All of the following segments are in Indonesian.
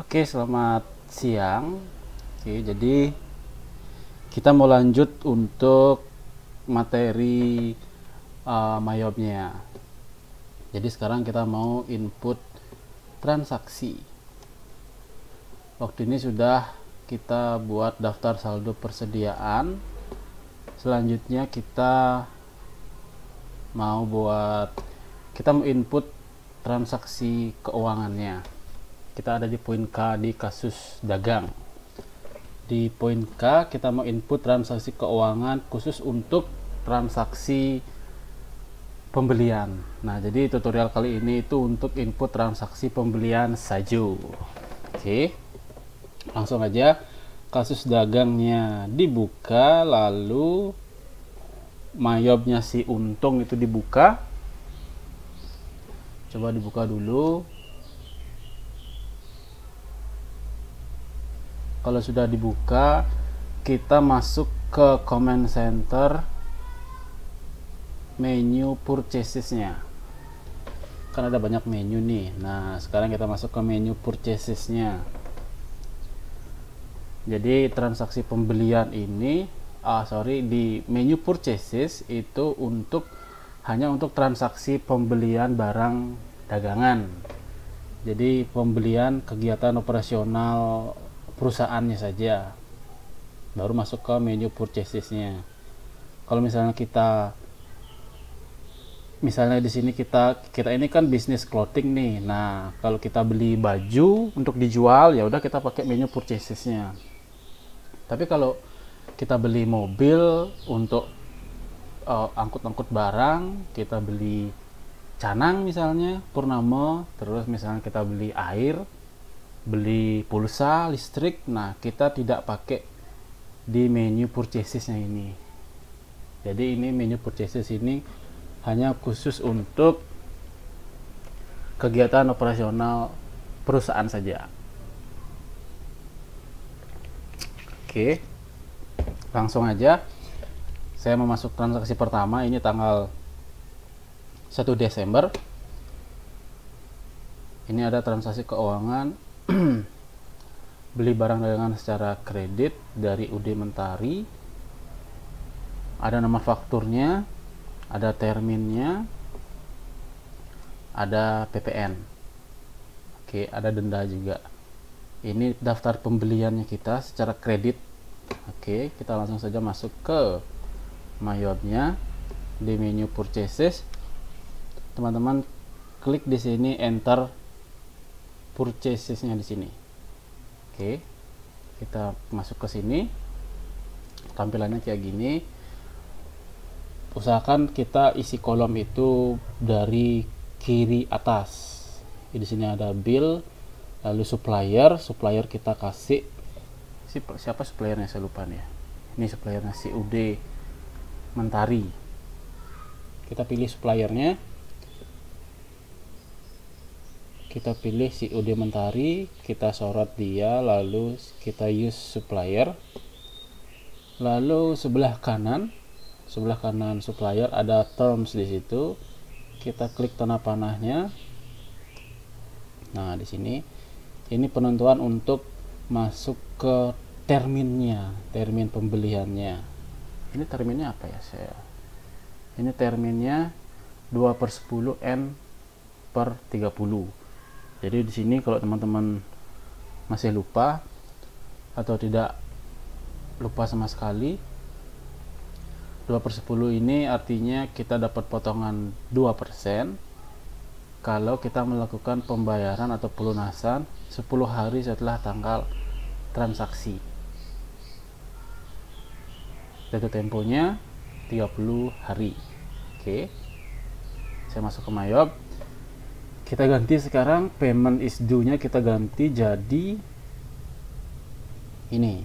Oke, selamat siang. Oke, jadi kita mau lanjut untuk materi mayobnya. Jadi sekarang kita mau input transaksi. Waktu ini sudah kita buat daftar saldo persediaan. Selanjutnya kita mau input transaksi keuangannya. Kita ada di poin K di kasus dagang. Di poin K kita mau input transaksi keuangan khusus untuk transaksi pembelian. Nah, jadi tutorial kali ini itu untuk input transaksi pembelian saja. Oke, langsung aja. Kasus dagangnya dibuka, lalu mayobnya si untung itu dibuka. Coba dibuka dulu. Kalau sudah dibuka, kita masuk ke command center, menu purchasesnya. Kan ada banyak menu nih. Nah, sekarang kita masuk ke menu purchasesnya. Jadi transaksi pembelian ini, di menu purchases itu hanya untuk transaksi pembelian barang dagangan. Jadi pembelian kegiatan operasional perusahaannya saja, baru masuk ke menu purchasesnya. Kalau misalnya di sini kita ini kan bisnis clothing nih. Nah, kalau kita beli baju untuk dijual, ya udah kita pakai menu purchasesnya. Tapi kalau kita beli mobil untuk angkut-angkut barang, kita beli canang misalnya purnama, terus misalnya kita beli air, beli pulsa listrik, nah kita tidak pakai di menu purchasesnya ini. Jadi ini menu purchases ini hanya khusus untuk kegiatan operasional perusahaan saja. Oke, langsung aja saya mau masuk transaksi pertama. Ini tanggal 1 Desember. Ini ada transaksi keuangan beli barang dagangan secara kredit dari UD Mentari. Ada nomor fakturnya, ada terminnya, ada PPN. Oke, ada denda juga. Ini daftar pembeliannya kita secara kredit. Oke, kita langsung saja masuk ke mayobnya di menu purchases. Teman-teman klik di sini, enter purchasesnya di sini. Oke, kita masuk ke sini. Tampilannya kayak gini. Usahakan kita isi kolom itu dari kiri atas. Di sini ada bill, lalu supplier kita kasih siapa suppliernya, saya lupa nih ya. Ini suppliernya si UD Mentari. Kita pilih suppliernya. Kita pilih si UD Mentari, kita sorot dia, lalu kita use supplier. Lalu sebelah kanan supplier ada terms di situ. Kita klik tanda panahnya. Nah, di sini ini penentuan untuk masuk ke termin pembeliannya. Ini terminnya apa ya saya? Ini terminnya 2/10 N/30. Jadi di sini kalau teman-teman masih lupa atau tidak lupa sama sekali, 2/10 ini artinya kita dapat potongan 2% kalau kita melakukan pembayaran atau pelunasan 10 hari setelah tanggal transaksi. Jatuh temponya 30 hari. Oke, saya masuk ke mayob. Kita ganti sekarang payment is due nya, kita ganti jadi ini,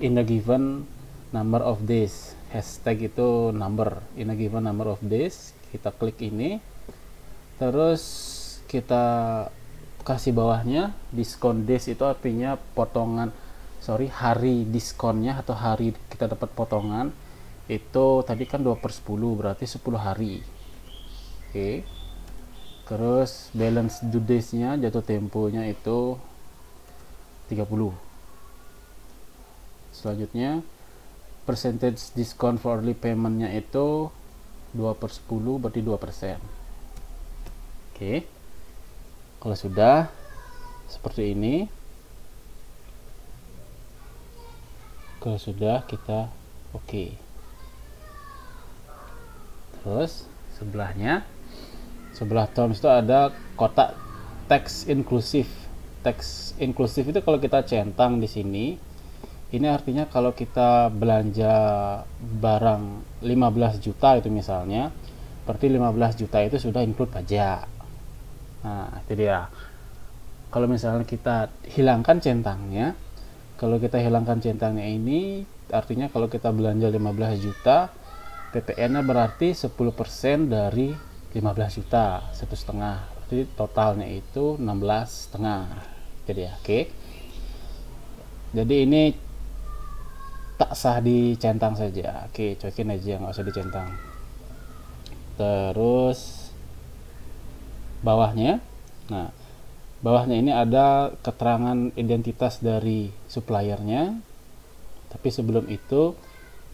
in a given number of days. Hashtag itu number, in a given number of days. Kita klik ini, terus kita kasih bawahnya diskon days, itu artinya hari diskonnya atau hari kita dapat potongan. Itu tadi kan 2/10 berarti 10 hari. Oke. Terus balance due days nya, jatuh temponya itu 30. Selanjutnya percentage discount for early paymentnya itu 2/10, berarti 2%. Oke, kalau sudah seperti ini, kalau sudah kita oke. Terus sebelah terms itu ada kotak tax inklusif. Tax inklusif itu kalau kita centang di sini, ini artinya kalau kita belanja barang 15 juta itu misalnya, berarti 15 juta itu sudah include pajak. Nah, itu dia. Kalau misalnya kita hilangkan centangnya, ini artinya kalau kita belanja 15 juta, PPN-nya berarti 10% dari 15 juta, 1,5. Jadi totalnya itu 16,5. Jadi ya, oke. Jadi ini tak sah dicentang saja. Oke, cuekin aja, nggak usah dicentang. Terus bawahnya, nah bawahnya ini ada keterangan identitas dari suppliernya. Tapi sebelum itu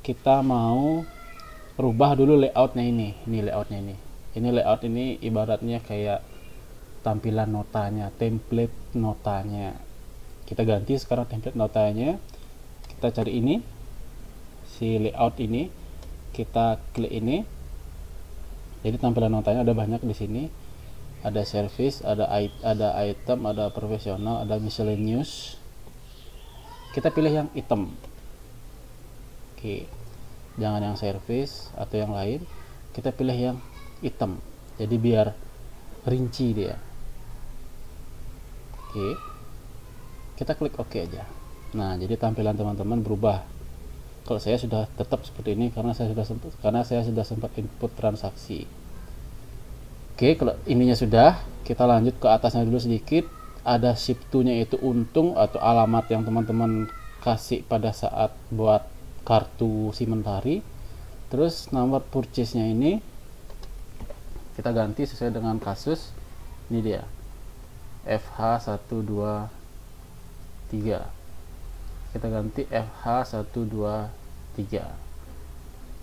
kita mau rubah dulu layoutnya ini. Ini layout ini ibaratnya kayak tampilan notanya, template notanya. Kita ganti sekarang template notanya. Kita cari ini, si layout ini, kita klik ini. Jadi tampilan notanya ada banyak di sini. Ada service, ada item, ada profesional, ada miscellaneous. Kita pilih yang item. Oke, jangan yang service atau yang lain. Kita pilih yang item. Jadi biar rinci dia. Oke, kita klik OK aja. Nah, jadi tampilan teman-teman berubah. Kalau saya sudah tetap seperti ini karena saya sudah sempat input transaksi. Oke, kalau ininya sudah, kita lanjut ke atasnya dulu sedikit. Ada ship to-nya itu untung atau alamat yang teman-teman kasih pada saat buat kartu Simentari. Terus nomor purchase-nya ini kita ganti sesuai dengan kasus. Ini dia, FH123. Kita ganti FH123.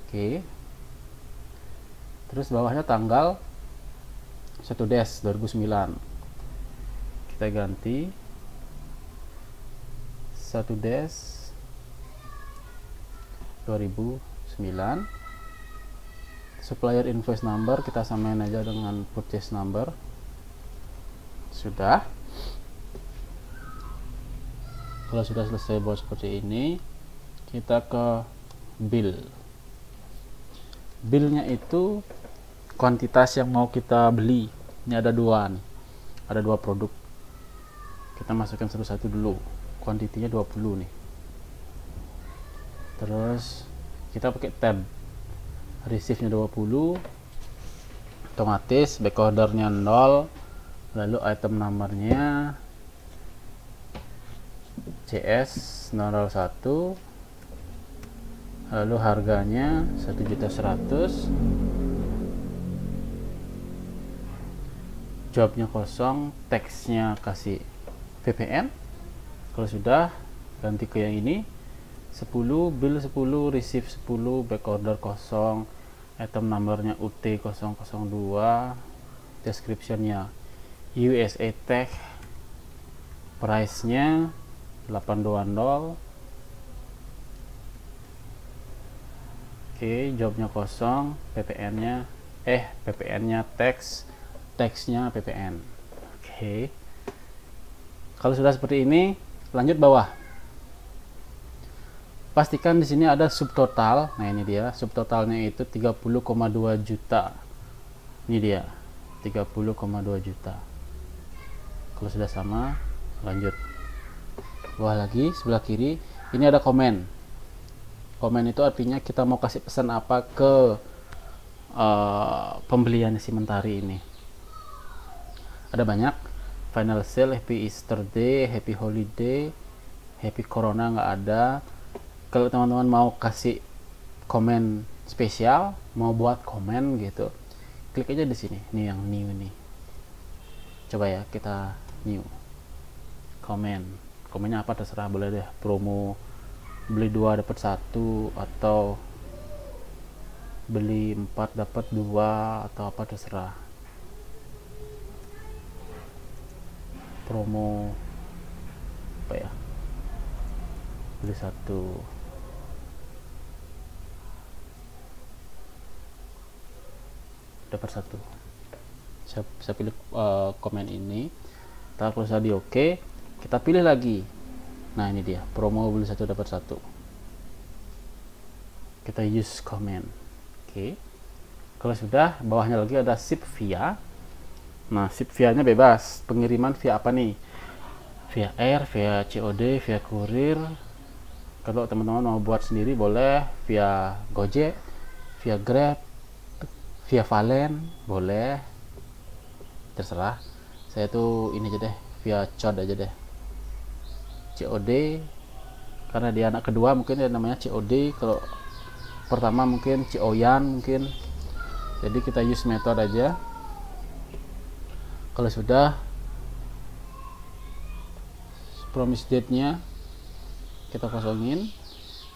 Oke. Terus bawahnya tanggal 1/2009. Kita ganti 1/2009. Supplier invoice number kita samain aja dengan purchase number. Sudah. Kalau sudah selesai buat seperti ini, kita ke bill. Billnya itu kuantitas yang mau kita beli. Ini ada dua nih. Ada dua produk. Kita masukkan satu-satu dulu. Kuantitinya 20 nih. Terus kita pakai tab. Receive-nya 20. Otomatis backordernya 0. Lalu item nomornya CS001. Lalu harganya 1.100.000. Jawabnya kosong, teksnya kasih VPN. Kalau sudah, ganti ke yang ini. 10, bill 10, receive 10, backorder kosong, item numbernya UT002, descriptionnya USA Tech, price nya 820. Oke, jawabnya kosong, PPN-nya teksnya PPN. Oke. Kalau sudah seperti ini, lanjut bawah. Pastikan di sini ada subtotal. Nah, ini dia, subtotalnya itu 30,2 juta. Ini dia, 30,2 juta. Kalau sudah sama, lanjut. Bawah lagi, sebelah kiri, ini ada komen. Komen itu artinya kita mau kasih pesan apa ke pembelian Simentari ini. Ada banyak. Final sale, happy Easter day, happy holiday, happy corona nggak ada. Kalau teman-teman mau kasih komen spesial, mau buat komen gitu, klik aja di sini. Nih yang new nih. Coba ya kita new. Komen komennya apa terserah, boleh deh, promo beli 2 dapat 1 atau beli 4 dapat 2 atau apa terserah. Promo apa ya, beli 1 dapat 1. Saya pilih komen ini, kita kalau sudah di oke, kita pilih lagi. Nah ini dia, promo beli 1 dapat 1. Kita use comment. Oke. Kalau sudah, bawahnya lagi ada ship via. Nah, ship via-nya bebas. Pengiriman via apa nih? Via air, via COD, via kurir. Kalau teman-teman mau buat sendiri boleh via Gojek, via Grab, via Valen, boleh. Terserah. Saya tuh ini aja deh, via COD aja deh. COD karena dia anak kedua mungkin dia namanya COD, kalau pertama mungkin Cioyan mungkin. Jadi kita use method aja. Kalau sudah, promise date-nya kita kosongin,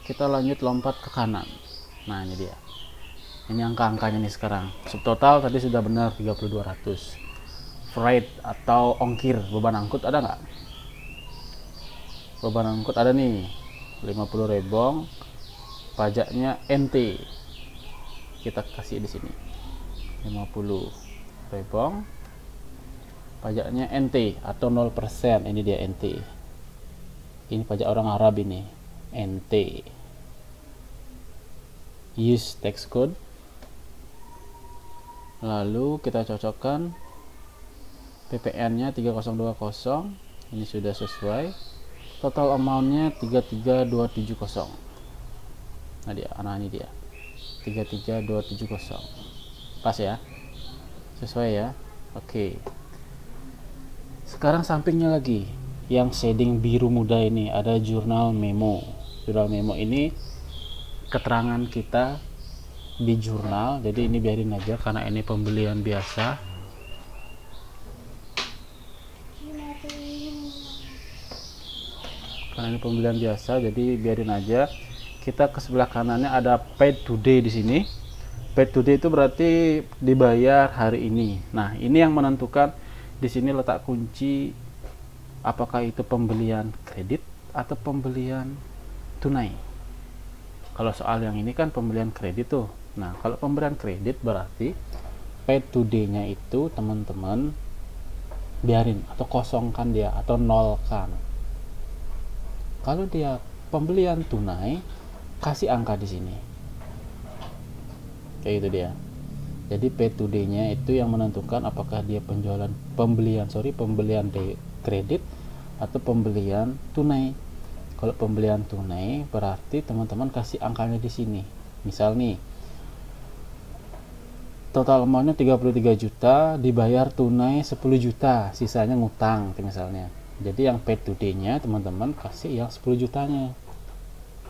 kita lanjut lompat ke kanan. Nah ini dia, ini angka-angkanya nih sekarang. Subtotal tadi sudah benar 3200. Freight atau ongkir, beban angkut ada nggak? Beban angkut ada nih, 50 rebong. Pajaknya NT, kita kasih di sini 50 rebong. Pajaknya NT atau 0%. Ini dia NT. Ini pajak orang Arab ini, NT. Use tax code. Lalu kita cocokkan PPN-nya 3020. Ini sudah sesuai. Total amount-nya 33270. Nah dia, ini dia 33270. Pas ya, sesuai ya. Oke. Sekarang sampingnya lagi yang shading biru muda ini ada jurnal memo. Jurnal memo ini keterangan kita di jurnal, jadi ini biarin aja karena ini pembelian biasa. Karena ini pembelian biasa, jadi biarin aja. Kita ke sebelah kanannya ada paid today di sini. Paid today itu berarti dibayar hari ini. Nah, ini yang menentukan. Di sini letak kunci, apakah itu pembelian kredit atau pembelian tunai. Kalau soal yang ini kan pembelian kredit tuh. Nah, kalau pembelian kredit berarti paid today-nya itu teman-teman biarin atau kosongkan dia atau nolkan. Kalau dia pembelian tunai, kasih angka di sini. Kayak gitu dia. Jadi paid today-nya itu yang menentukan apakah dia pembelian kredit atau pembelian tunai. Kalau pembelian tunai berarti teman-teman kasih angkanya di sini. Misal nih, total amount-nya 33 juta, dibayar tunai 10 juta, sisanya ngutang misalnya. Jadi yang paid today-nya teman-teman kasih yang 10 jutanya.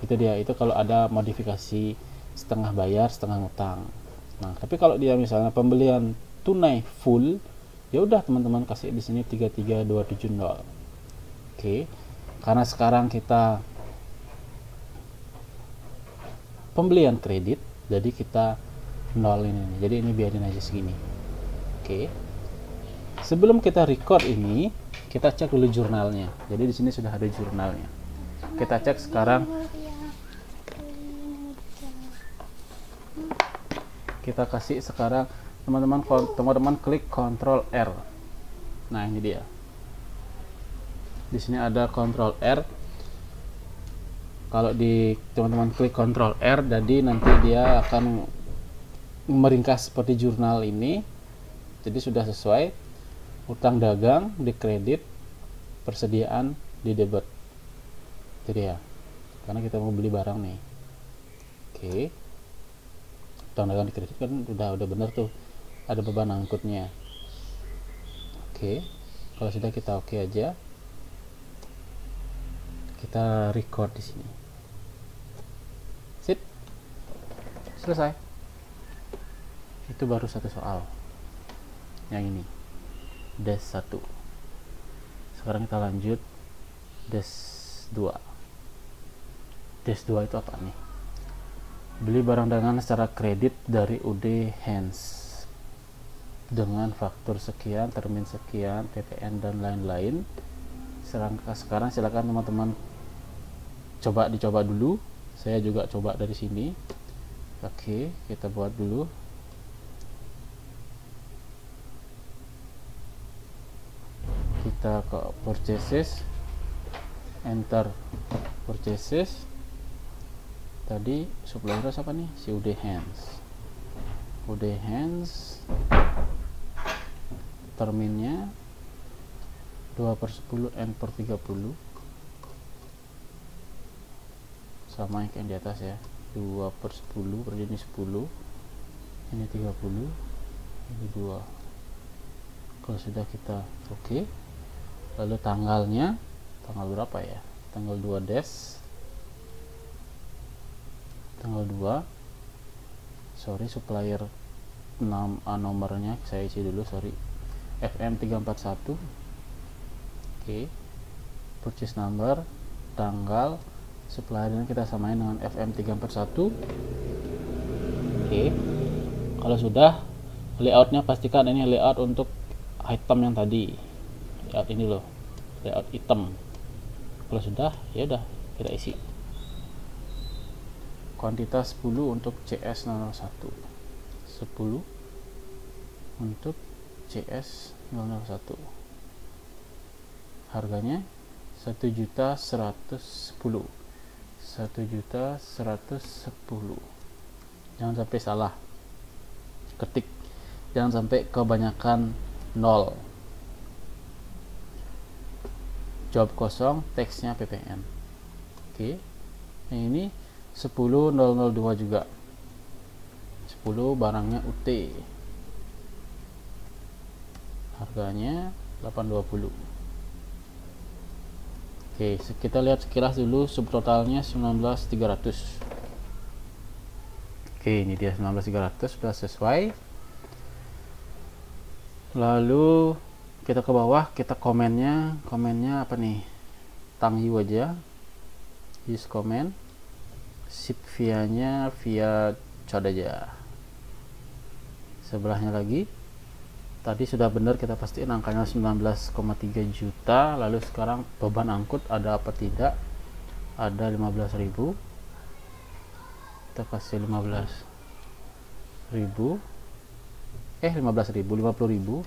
Itu dia, itu kalau ada modifikasi setengah bayar, setengah ngutang. Nah, tapi kalau dia misalnya pembelian tunai full, ya udah teman-teman kasih di sini 33270. Oke. Karena sekarang kita pembelian kredit, jadi kita nol ini. Jadi ini biarin aja segini. Oke. Sebelum kita record ini, kita cek dulu jurnalnya. Jadi di sini sudah ada jurnalnya. Kita cek sekarang. Kita kasih sekarang teman-teman klik Ctrl R. Nah ini dia, di sini ada Ctrl R. Kalau di teman-teman klik Ctrl R, jadi nanti dia akan meringkas seperti jurnal ini. Jadi sudah sesuai, utang dagang di kredit, persediaan di debit. Jadi ya, karena kita mau beli barang nih. Oke. Utang dagang di kredit kan udah bener tuh, ada beban angkutnya. Oke, kalau sudah kita oke aja, kita record di sini. Sip, selesai. Itu baru satu soal, yang ini des 1. Sekarang kita lanjut -2. -2 itu apa nih? Beli barang dagangan secara kredit dari UD Hands dengan faktur sekian, termin sekian, PPN dan lain-lain. Sekarang silakan teman-teman dicoba dulu. Saya juga coba dari sini. Oke, kita buat dulu. Kita ke purchases, enter purchases. Tadi supplier siapa nih? Si UD Hands. Terminnya 2/10 N/30, sama yang di atas ya, 2/10 berarti ini 10, ini 30, ini 2. Kalau sudah kita oke, lalu tanggal berapa ya? Tanggal 2 tanggal 2, supplier nomornya saya isi dulu, FM341. Oke, purchase number, tanggal, suppliernya kita samain dengan FM341. Oke, kalau sudah, layoutnya pastikan ini layout untuk item yang tadi, layout ini loh, layout item. Kalau sudah, ya udah kita isi. Kuantitas 10 untuk CS001, 10 untuk CS001. Harganya 1.110.000, 1.110.000. Jangan sampai salah ketik, jangan sampai kebanyakan 0. Jawab kosong, teksnya PPN. Oke, nah ini 10.002 juga, 10 barangnya UT, harganya 820. Oke, kita lihat sekilas dulu subtotalnya 19.300. Oke, ini dia 19.300, sudah sesuai. Lalu kita ke bawah, kita komennya apa nih? Tangyu aja, use comment. Ship via-nya via code aja. Sebelahnya lagi, tadi sudah benar kita pastiin angkanya 19,3 juta. Lalu sekarang beban angkut ada apa tidak? Ada 15.000. Kita kasih 15.000. 50.000.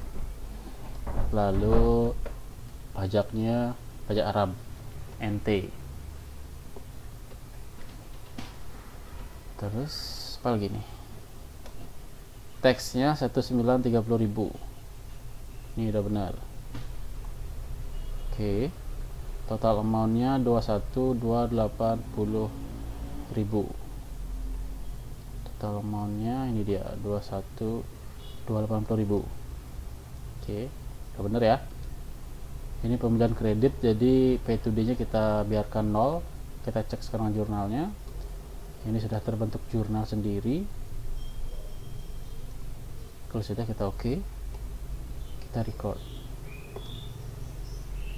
Lalu pajaknya pajak Arab NT. Terus apa lagi nih? Teksnya 1930.000. Ini udah benar. Oke, total amountnya 21.280.000. Total amountnya ini dia 21.280.000. Oke, udah benar ya. Ini pembelian kredit, jadi P2D nya kita biarkan 0. Kita cek sekarang jurnalnya. Ini sudah terbentuk jurnal sendiri. Kalau sudah kita oke, kita record,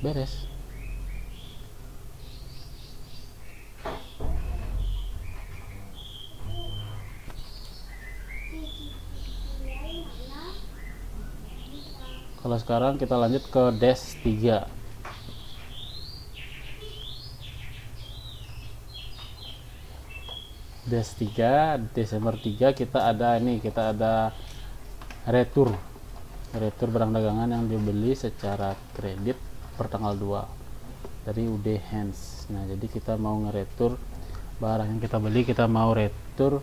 beres. Kalau sekarang kita lanjut ke dash 3. Dash 3, Desember 3 kita ada retur barang dagangan yang dibeli secara kredit per tanggal 2 dari UD Hands. Nah, jadi kita mau ngeretur barang yang kita beli, kita mau retur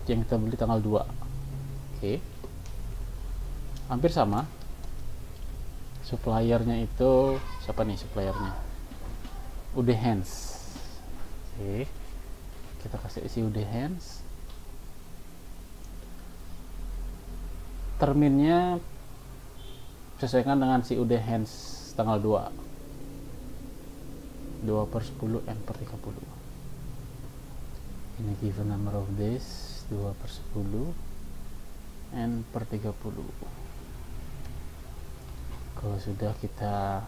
yang kita beli tanggal 2. Oke, hampir sama. Suppliernya itu siapa nih? Suppliernya UD Hands. Oke, kita kasih isi UD Hands. Terminnya sesuaikan dengan si UD Hands tanggal 2, 2/10 N/30. Ini given number of days 2/10 N/30. Kalau sudah kita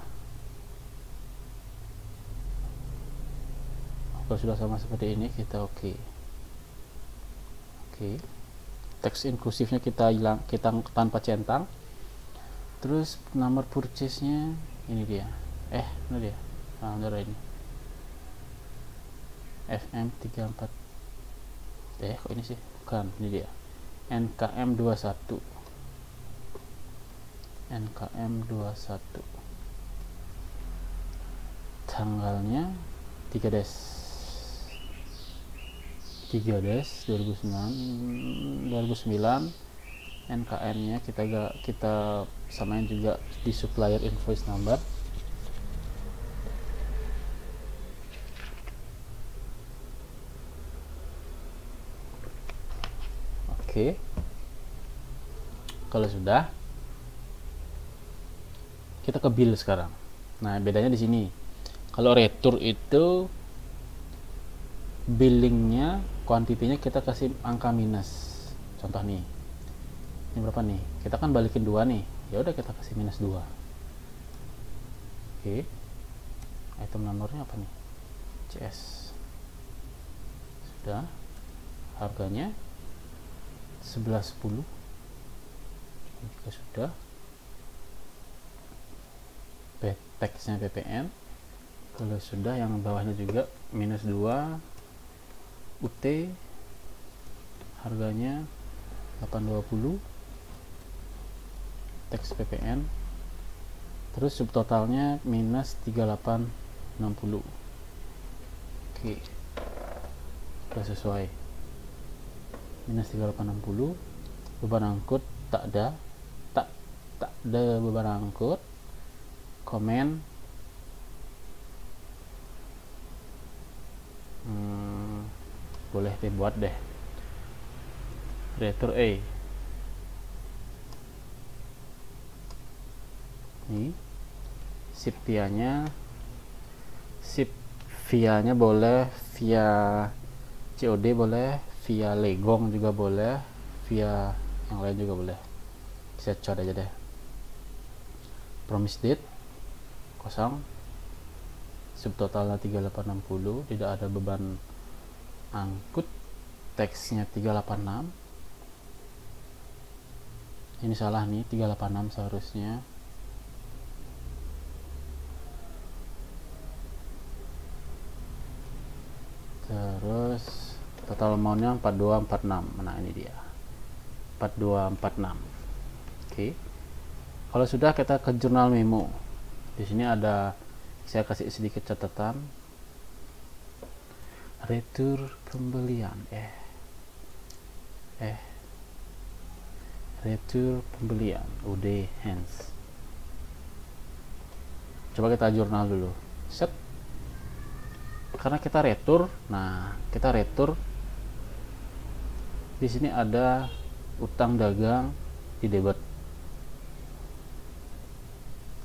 Kalau sudah sama seperti ini kita oke. Teks inklusifnya kita hilang, kita tanpa centang. Terus nomor purchase nya ini dia, ini dia, ini FM34, kok ini sih, bukan, ini dia, NKM21, tanggalnya 3 2009, NKN nya kita samain juga di supplier invoice number. Oke. Kalau sudah, kita ke bill sekarang. Nah, bedanya di sini. Kalau retur itu billingnya, kuantitinya kita kasih angka minus. Contoh nih, ini berapa nih? Kita kan balikin 2 nih. Ya udah kita kasih minus 2. Oke. Item nomornya apa nih? CS. Sudah. Harganya 11.10. Ini juga sudah. Teksnya PPN. Kalau sudah, yang bawahnya juga minus 2. UT harganya 820, teks PPN, terus subtotalnya minus 3860. Oke, sudah sesuai, minus 3860. Beban angkut tak ada beban angkut. Komen boleh dibuat deh, retur ini ship via-nya boleh, via COD boleh, via Legong juga boleh, via yang lain juga boleh. Saya code aja deh, promise date kosong, subtotalnya 3860, tidak ada beban angkut, teksnya 386. Ini salah nih, 386 seharusnya. Terus total amount-nya 4246. Nah, ini dia, 4246. Oke. Kalau sudah, kita ke jurnal memo. Di sini ada, saya kasih sedikit catatan. Retur pembelian, retur pembelian, UD hands. Coba kita jurnal dulu. Set. Karena kita retur, nah kita retur. Di sini ada utang dagang di debit.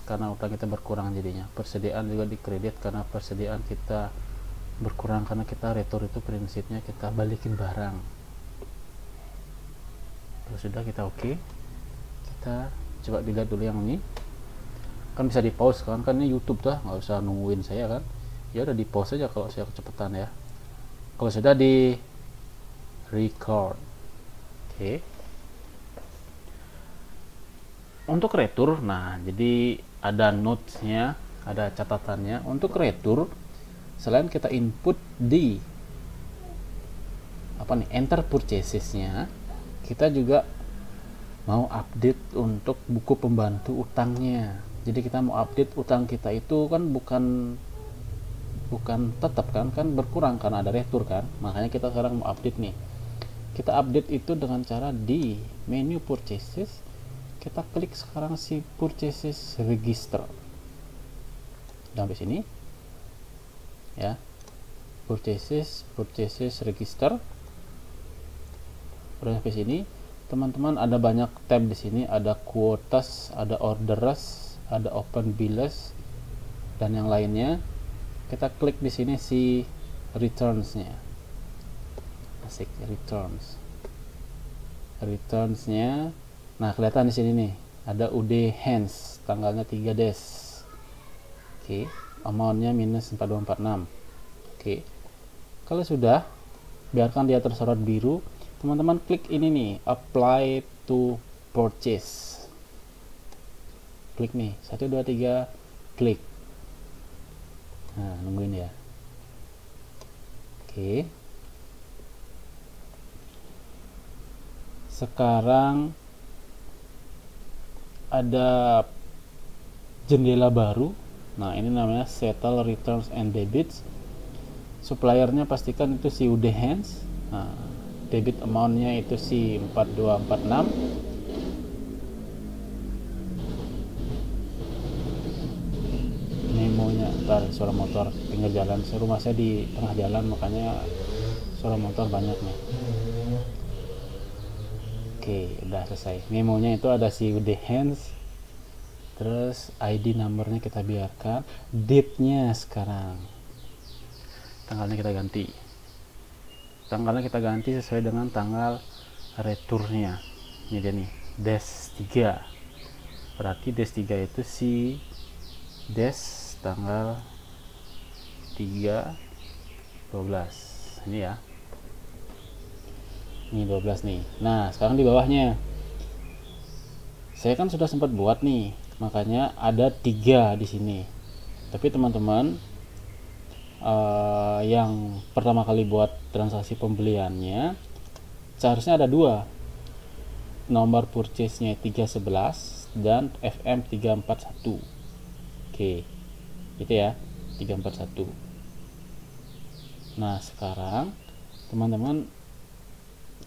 Karena utang kita berkurang jadinya. Persediaan juga di kredit karena persediaan kita berkurang, karena kita retur itu prinsipnya kita balikin barang. Kalau sudah, kita oke. Kita coba dilihat dulu yang ini. Kan bisa di pause kan ini YouTube tuh, nggak usah nungguin saya kan. Ya udah di pause aja kalau saya kecepatan ya. Kalau sudah, di record. Oke. Untuk retur, nah jadi ada notes-nya, ada catatannya. Untuk retur, selain kita input di enter purchases-nya, kita juga mau update untuk buku pembantu utangnya. Jadi kita mau update utang kita itu kan bukan tetap kan berkurang karena ada retur kan. Makanya kita sekarang mau update nih. Kita update itu dengan cara di menu purchases, kita klik sekarang si purchases register. Sampai sini ya, purchases register. Udah sampai sini, teman-teman, ada banyak tab di sini. Ada quotas, ada orders, ada open bills, dan yang lainnya. Kita klik di sini si returns-nya. Asik, returns-nya. Nah, kelihatan di sini nih, ada UD hands tanggalnya 3 Des. Oke, amount-nya minus 4246. Oke. Kalau sudah, biarkan dia tersorot biru, teman-teman klik ini nih, apply to purchase. Klik nih, 1 2 3, klik. Nah, nungguin ya. Oke. Sekarang ada jendela baru. Nah, ini namanya settle returns and debits. Suppliernya pastikan itu si UD Hands. Nah, debit amountnya itu si 4246. Memonya, ntar suara motor pinggir jalan. Rumah saya di tengah jalan, makanya suara motor banyak nih. Oke, udah selesai. Memonya itu ada si UD Hands, terus ID numbernya kita biarkan, date-nya sekarang tanggalnya kita ganti sesuai dengan tanggal returnnya. Ini dia nih, dash 3, berarti dash 3 itu si dash tanggal 3/12 ini ya. Ini 12 nih. Nah, sekarang di bawahnya saya kan sudah sempat buat nih, makanya ada 3 di sini. Tapi teman-teman yang pertama kali buat transaksi pembeliannya seharusnya ada 2, nomor purchase-nya 311 dan FM 341. Oke, itu ya, 341. Nah, sekarang teman-teman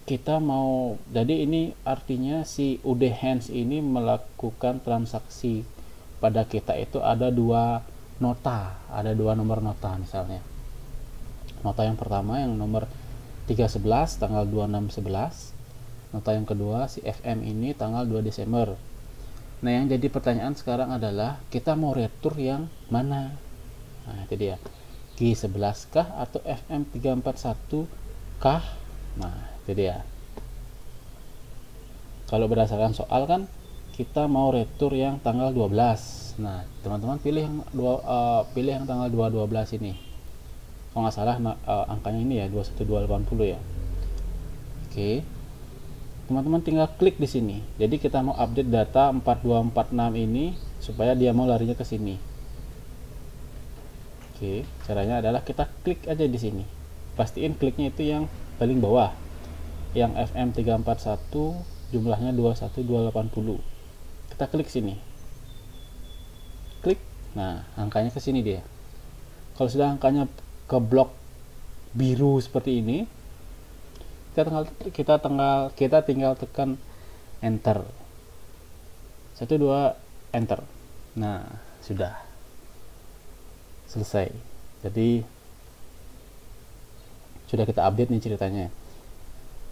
kita mau, jadi ini artinya si UD Hands ini melakukan transaksi pada kita itu ada 2 nota, ada 2 nomor nota. Misalnya nota yang pertama yang nomor 311 tanggal 26/11, nota yang kedua si FM ini tanggal 2 Desember. Nah, yang jadi pertanyaan sekarang adalah kita mau retur yang mana? Nah, itu dia, G11 kah atau FM 341 kah? Nah, itu dia. Kalau berdasarkan soal kan kita mau retur yang tanggal 12. Nah, teman-teman pilih yang tanggal 2/12 ini. Kalau nggak salah angkanya ini ya, 21280 ya. Oke. Teman-teman tinggal klik di sini. Jadi kita mau update data 4246 ini supaya dia mau larinya ke sini. Oke, caranya adalah kita klik aja di sini. Pastiin kliknya itu yang paling bawah. Yang FM 341 jumlahnya 21280. Kita klik sini. Klik. Nah, angkanya ke sini dia. Kalau sudah angkanya ke blok biru seperti ini, kita tinggal tekan enter. 1 2 enter. Nah, sudah selesai. Jadi sudah kita update nih ceritanya.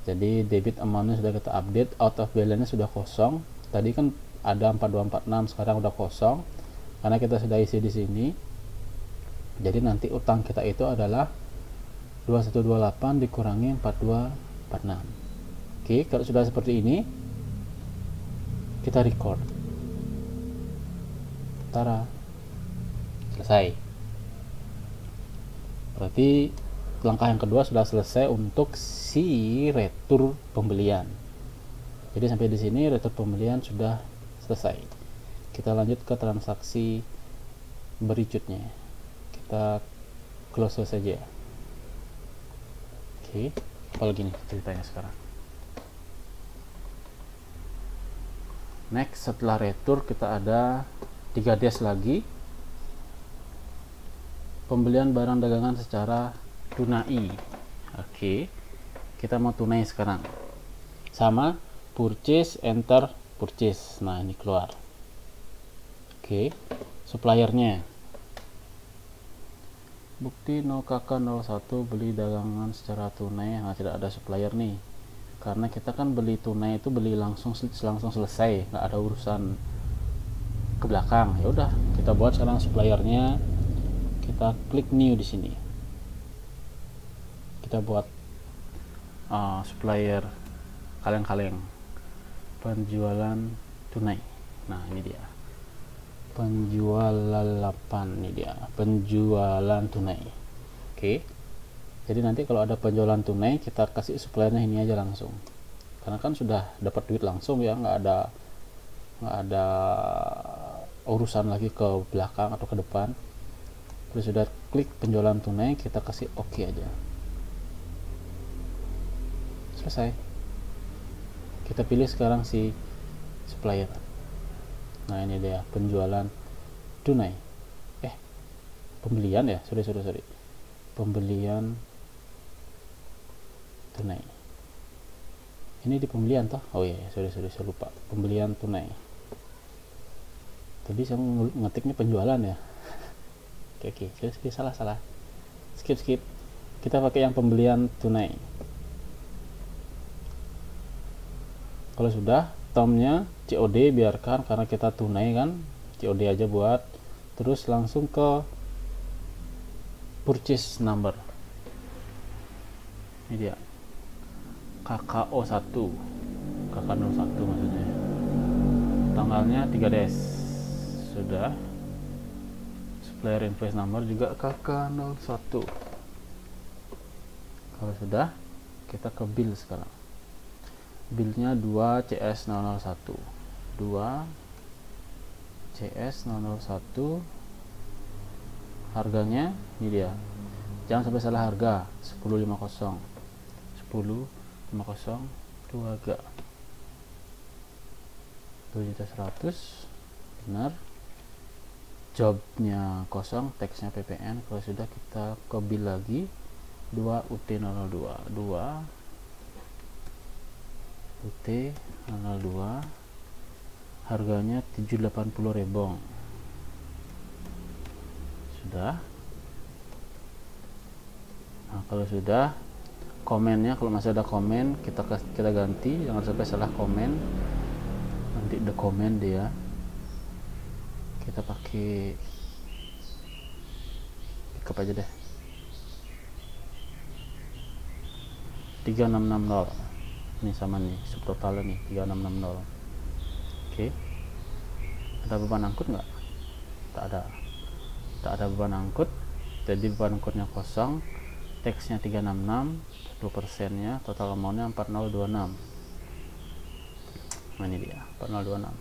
Jadi debit amountnya sudah kita update, out of balance sudah kosong. Tadi kan ada 4246, sekarang udah kosong karena kita sudah isi di sini. Jadi nanti utang kita itu adalah 2128 dikurangi 4246. Oke, kalau sudah seperti ini kita record. Tara, selesai. Berarti langkah yang kedua sudah selesai untuk si retur pembelian. Jadi sampai di sini retur pembelian sudah selesai. Kita lanjut ke transaksi berikutnya. Kita close saja. Oke, apalagi nih ceritanya sekarang. Next, setelah retur kita ada 3 dash lagi. Pembelian barang dagangan secara tunai. Oke, kita mau tunai sekarang. Sama purchase, enter purchase. Nah, ini keluar. Oke, suppliernya bukti 0KK01 beli dagangan secara tunai. Nah, tidak ada supplier nih karena kita kan beli tunai itu beli langsung selesai, nggak ada urusan ke belakang. Ya udah, kita buat sekarang suppliernya. Kita klik new di sini. Kita buat supplier kaleng-kaleng penjualan tunai. Nah, ini dia. Penjualan 8, ini dia. Penjualan tunai. Oke. Jadi nanti kalau ada penjualan tunai, kita kasih suppliernya ini aja langsung, karena kan sudah dapat duit langsung ya, nggak ada urusan lagi ke belakang atau ke depan. Terus sudah klik penjualan tunai, kita kasih OK aja, selesai. Kita pilih sekarang si supplier. Nah ini dia penjualan tunai, pembelian ya, sorry, pembelian tunai. Ini di pembelian toh, oh iya, sorry, saya lupa, pembelian tunai. Tadi saya ngetiknya penjualan ya. Oke, salah, skip. Kita pakai yang pembelian tunai. Kalau sudah, tomnya COD biarkan, karena kita tunai kan, COD aja buat. Terus langsung ke purchase number, ini dia, KKO1 maksudnya, tanggalnya 3 sudah. Supplier invoice number juga KK01. Kalau sudah, kita ke bill sekarang. Billnya 2CS001, 2CS001. Harganya ini dia, jangan sampai salah harga, 10.50 2G 2.100.000, benar. Jobnya kosong, teksnya PPN. Kalau sudah, kita ke bill lagi, 2UT002, 2UT002, harganya 780 rebong. Sudah. Nah kalau sudah, komennya, kalau masih ada komen, kita ganti, jangan sampai salah komen, nanti the comment dia. Kita pakai pickup aja deh, 3660. Ini sama nih, subtotalnya nih 3660. Oke. Ada beban angkut nggak? Tak ada beban angkut, jadi beban angkutnya kosong, teksnya 366, 10%-nya, total amount-nya 4026. Nah ini dia, 4026.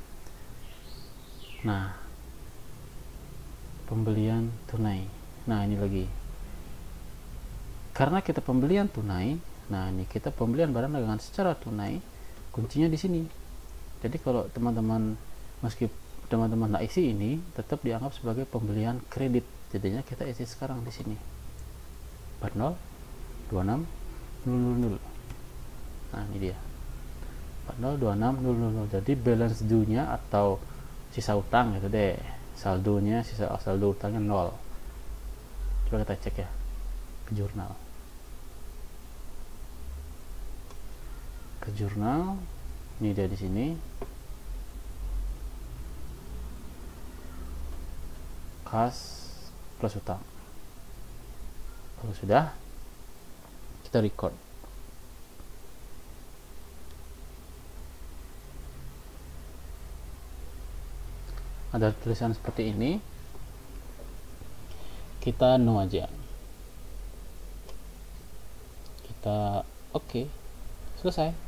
Nah, pembelian tunai. Nah ini lagi, karena kita pembelian tunai, nah ini kita pembelian barang dagangan secara tunai, kuncinya di sini. Jadi kalau teman-teman, meski teman-teman nggak isi ini, tetap dianggap sebagai pembelian kredit. Jadinya kita isi sekarang di sini 4026.000. Nah ini dia, 4026.000. Jadi balance due-nya atau sisa utang gitu deh, saldonya, saldo utangnya 0. Coba kita cek ya ke jurnal. Ini dia di sini, kas plus utang. Kalau sudah, kita record. Ada tulisan seperti ini, kita no aja, kita oke. Selesai.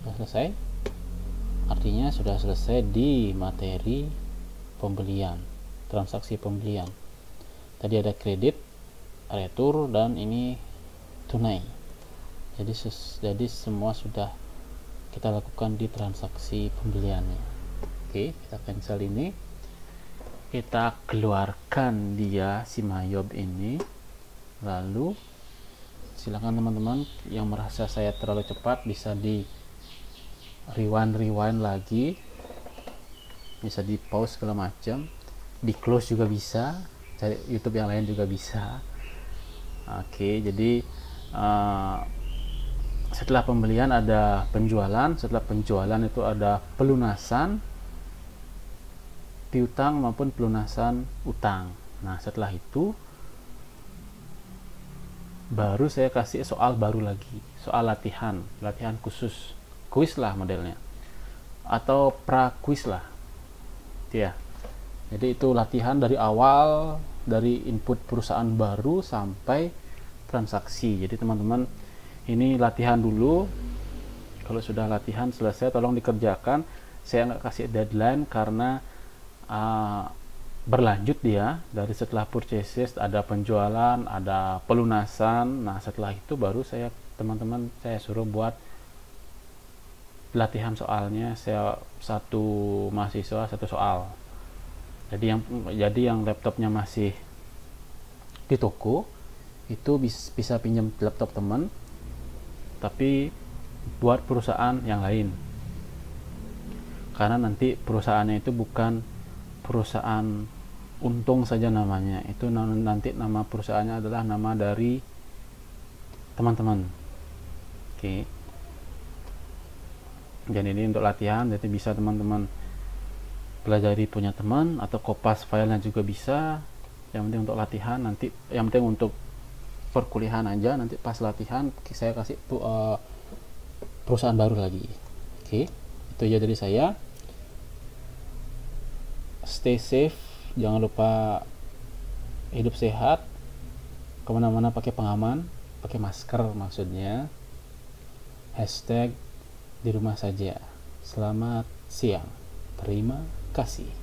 Sudah selesai, artinya sudah selesai di materi pembelian, transaksi pembelian. Tadi ada kredit, retur, dan ini tunai. Jadi semua sudah kita lakukan di transaksi pembeliannya. Oke, kita cancel ini, kita keluarkan dia si Mayob ini. Lalu silakan teman-teman yang merasa saya terlalu cepat, bisa di rewind lagi, bisa di pause segala macam, di close juga bisa, cari YouTube yang lain juga bisa. Oke, jadi setelah pembelian ada penjualan, setelah penjualan itu ada pelunasan piutang maupun pelunasan utang. Nah setelah itu baru saya kasih soal baru lagi, soal latihan khusus, kuis lah modelnya, atau pra kuis lah ya. Jadi itu latihan dari awal dari input perusahaan baru sampai transaksi. Jadi teman-teman, ini latihan dulu. Kalau sudah latihan selesai, tolong dikerjakan. Saya nggak kasih deadline karena berlanjut dia dari setelah purchases, ada penjualan, ada pelunasan. Nah setelah itu baru teman-teman saya suruh buat latihan soalnya. Saya satu mahasiswa satu soal. Jadi yang laptopnya masih di toko itu bisa pinjam laptop teman, tapi buat perusahaan yang lain, karena nanti perusahaannya itu bukan perusahaan untung saja namanya, itu nanti nama perusahaannya adalah nama dari teman-teman. Oke. Dan ini untuk latihan, jadi bisa teman-teman pelajari punya teman atau kopas filenya juga bisa. Yang penting untuk latihan, nanti yang penting untuk perkuliahan aja, nanti pas latihan saya kasih perusahaan baru lagi. Oke, itu aja dari saya. Stay safe, jangan lupa hidup sehat, kemana-mana pakai pengaman, pakai masker maksudnya. Hashtag di rumah saja. Selamat siang, terima kasih.